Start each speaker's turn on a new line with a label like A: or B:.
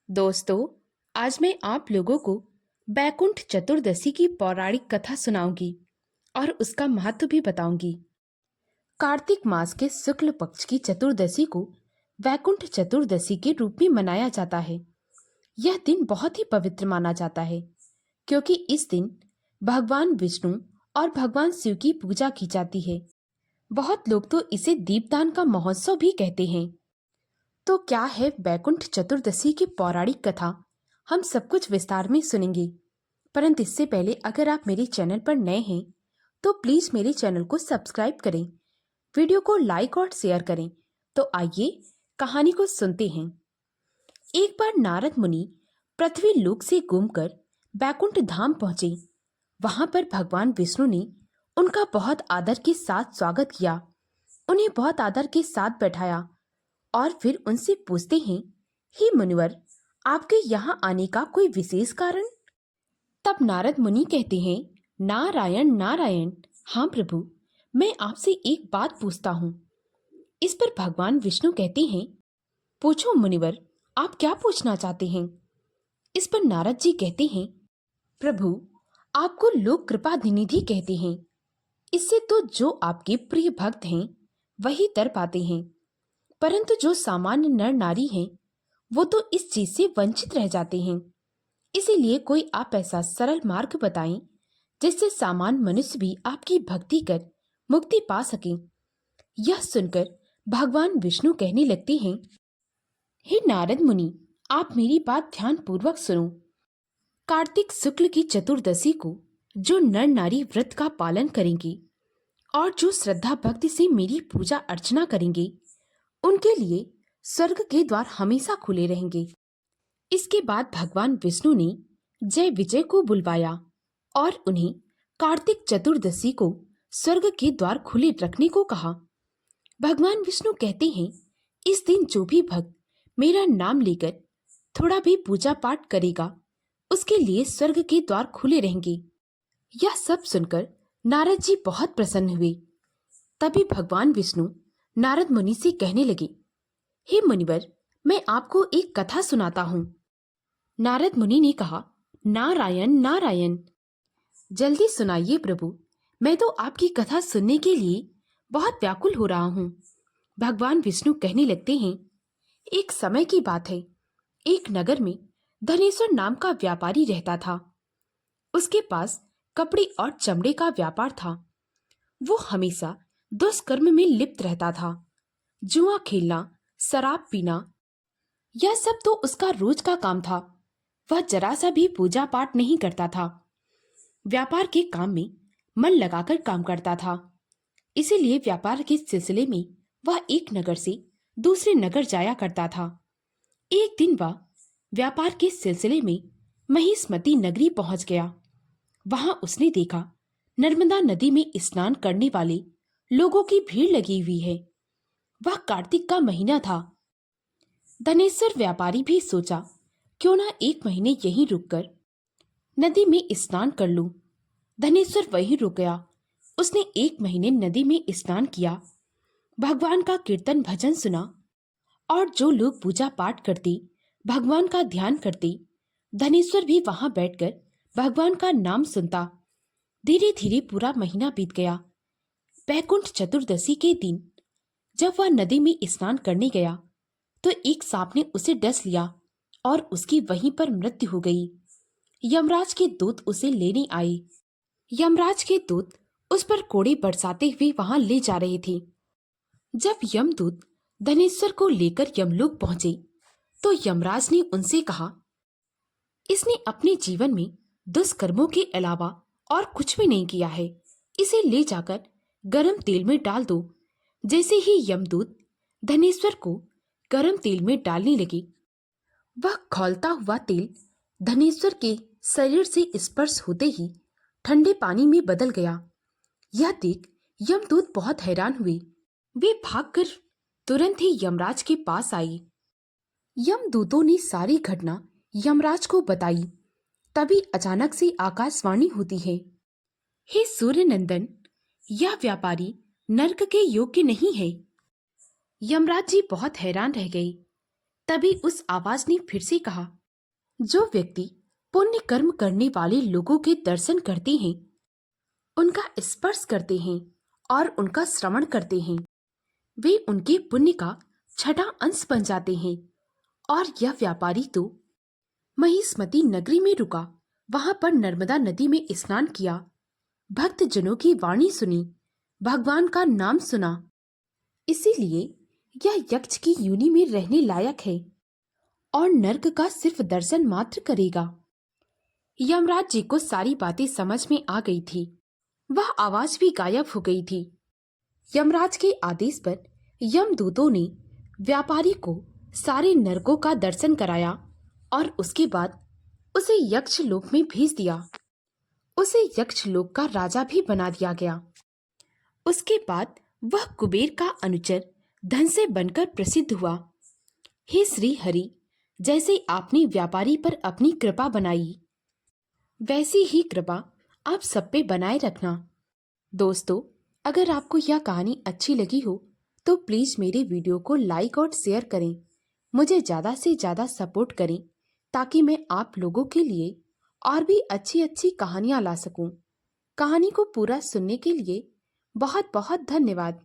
A: दोस्तों, आज मैं आप लोगों को बैकुंठ चतुर्दशी की पौराणिक कथा सुनाऊंगी और उसका महत्व भी बताऊंगी। कार्तिक मास के शुक्ल पक्ष की चतुर्दशी को बैकुंठ चतुर्दशी के रूप में मनाया जाता है। यह दिन बहुत ही पवित्र माना जाता है क्योंकि इस दिन भगवान विष्णु और भगवान शिव की पूजा की जाती है। बहुत लोग तो इसे दीपदान का महोत्सव भी कहते हैं। तो क्या है बैकुंठ चतुर्दशी की पौराणिक कथा, हम सब कुछ विस्तार में सुनेंगे। परंतु इससे पहले अगर आप मेरे चैनल पर नए हैं तो प्लीज मेरे चैनल को सब्सक्राइब करें, वीडियो को लाइक और शेयर करें। तो आइए कहानी को सुनते हैं। एक बार नारद मुनि पृथ्वी लोक से घूमकर बैकुंठ धाम पहुंचे। वहां पर भगवान विष्णु ने उनका बहुत आदर के साथ स्वागत किया, उन्हें बहुत आदर के साथ बैठाया और फिर उनसे पूछते हैं, हे मुनिवर, आपके यहाँ आने का कोई विशेष कारण? तब नारद मुनि कहते हैं, नारायण नारायण। हाँ प्रभु, मैं आपसे एक बात पूछता हूँ। इस पर भगवान विष्णु कहते हैं, पूछो मुनिवर, आप क्या पूछना चाहते हैं? इस पर नारद जी कहते हैं, प्रभु, आपको लोग कृपा निधि कहते हैं। इससे तो जो आपके प्रिय भक्त हैं वही तर पाते हैं, परंतु जो सामान्य नर नारी हैं वो तो इस चीज से वंचित रह जाते हैं। इसीलिए कोई आप ऐसा सरल मार्ग बताएं जिससे सामान्य मनुष्य भी आपकी भक्ति कर मुक्ति पा सके। यह सुनकर भगवान विष्णु कहने लगते हैं, हे नारद मुनि, आप मेरी बात ध्यान पूर्वक सुनो। कार्तिक शुक्ल की चतुर्दशी को जो नर नारी व्रत का पालन करेंगे और जो श्रद्धा भक्ति से मेरी पूजा अर्चना करेंगे उनके लिए स्वर्ग के द्वार हमेशा खुले रहेंगे। इसके बाद भगवान विष्णु ने जय विजय को बुलवाया और उन्हें कार्तिक चतुर्दशी को स्वर्ग के द्वार खुले रखने को कहा। भगवान विष्णु कहते हैं, इस दिन जो भी भक्त मेरा नाम लेकर थोड़ा भी पूजा पाठ करेगा उसके लिए स्वर्ग के द्वार खुले रहेंगे। यह सब सुनकर नारद जी बहुत प्रसन्न हुए। तभी भगवान विष्णु नारद मुनि से कहने लगे, हे मुनिवर, मैं आपको एक कथा सुनाता हूँ। नारद मुनि ने कहा, नारायण नारायण। जल्दी सुनाइए प्रभु, मैं तो आपकी कथा सुनने के लिए बहुत व्याकुल हो रहा हूँ। भगवान विष्णु कहने लगते हैं, एक समय की बात है, एक नगर में धनेश्वर नाम का व्यापारी रहता था। उसके पास कपड़े और चमड़े का व्यापार था। वो हमेशा दुष्कर्म में लिप्त रहता था। जुआ खेलना, शराब पीना, यह सब तो उसका रोज का काम था। वह जरा सा भी पूजा पाठ नहीं करता था। व्यापार के काम में मन लगाकर काम करता था। इसीलिए व्यापार के सिलसिले में वह एक नगर से दूसरे नगर जाया करता था। एक दिन वह व्यापार के सिलसिले में महिष्मती नगरी पहुंच गया। वहां उसने देखा नर्मदा नदी में स्नान करने वाले लोगों की भीड़ लगी हुई है। वह कार्तिक का महीना था। धनेश्वर व्यापारी भी सोचा, क्यों ना एक महीने यहीं रुककर नदी में स्नान कर लूं। धनेश्वर वहीं रुक गया। उसने एक महीने नदी में स्नान किया, भगवान का कीर्तन भजन सुना और जो लोग पूजा पाठ करते, भगवान का ध्यान करते, धनेश्वर भी वहां बैठकर भगवान का नाम सुनता। धीरे धीरे पूरा महीना बीत गया। बैकुंठ चतुर्दशी के दिन जब वह नदी में स्नान करने गया तो एक सांप ने उसे डस लिया और उसकी वहीं पर मृत्यु हो गई। यमराज के दूत उसे लेने आए। यमराज के दूत उस पर कोड़े बरसाते हुए वहां ले जा रहे थे। जब यमदूत धनेश्वर को लेकर यमलोक पहुंचे तो यमराज ने उनसे कहा, इसने अपने जीवन में दुष्कर्मों के अलावा और कुछ भी नहीं किया है, इसे ले जाकर गरम तेल में डाल दो। जैसे ही यमदूत धनेश्वर को गरम तेल में डालने लगे, वह खौलता हुआ तेल धनेश्वर के शरीर से स्पर्श होते ही ठंडे पानी में बदल गया। यह देख यमदूत बहुत हैरान हुए। वे भागकर तुरंत ही यमराज के पास आए। यमदूतों ने सारी घटना यमराज को बताई। तभी अचानक से आकाशवाणी होती है, हे सूर्य नंदन, यह व्यापारी नरक के योग्य नहीं है। यमराज जी बहुत हैरान रह गए। तभी उस आवाज ने फिर से कहा, जो व्यक्ति पुण्य कर्म करने वाले लोगों के दर्शन करते हैं, उनका स्पर्श करते हैं और उनका श्रवण करते हैं, वे उनके पुण्य का छठा अंश बन जाते हैं। और यह व्यापारी तो महिष्मती नगरी में रुका, वहां पर नर्मदा नदी में स्नान किया, भक्त जनों की वाणी सुनी, भगवान का नाम सुना। इसीलिए यह यक्ष की योनि में रहने लायक है और नर्क का सिर्फ दर्शन मात्र करेगा। यमराज जी को सारी बातें समझ में आ गई थी। वह आवाज भी गायब हो गई थी। यमराज के आदेश पर यमदूतों ने व्यापारी को सारे नरकों का दर्शन कराया और उसके बाद उसे यक्ष लोक में भेज दिया। उसे यक्ष लोक का राजा भी बना दिया गया। उसके बाद वह कुबेर का अनुचर धन से बनकर प्रसिद्ध हुआ। हे श्री हरि, जैसे आपने व्यापारी पर अपनी कृपा बनाई, वैसी ही कृपा आप सब पे बनाए रखना। दोस्तों, अगर आपको यह कहानी अच्छी लगी हो तो प्लीज मेरे वीडियो को लाइक और शेयर करें। मुझे ज़्यादा से ज़्यादा सपोर्ट करें ताकि मैं आप लोगों के लिए और भी अच्छी अच्छी कहानियाँ ला सकूं। कहानी को पूरा सुनने के लिए बहुत बहुत धन्यवाद।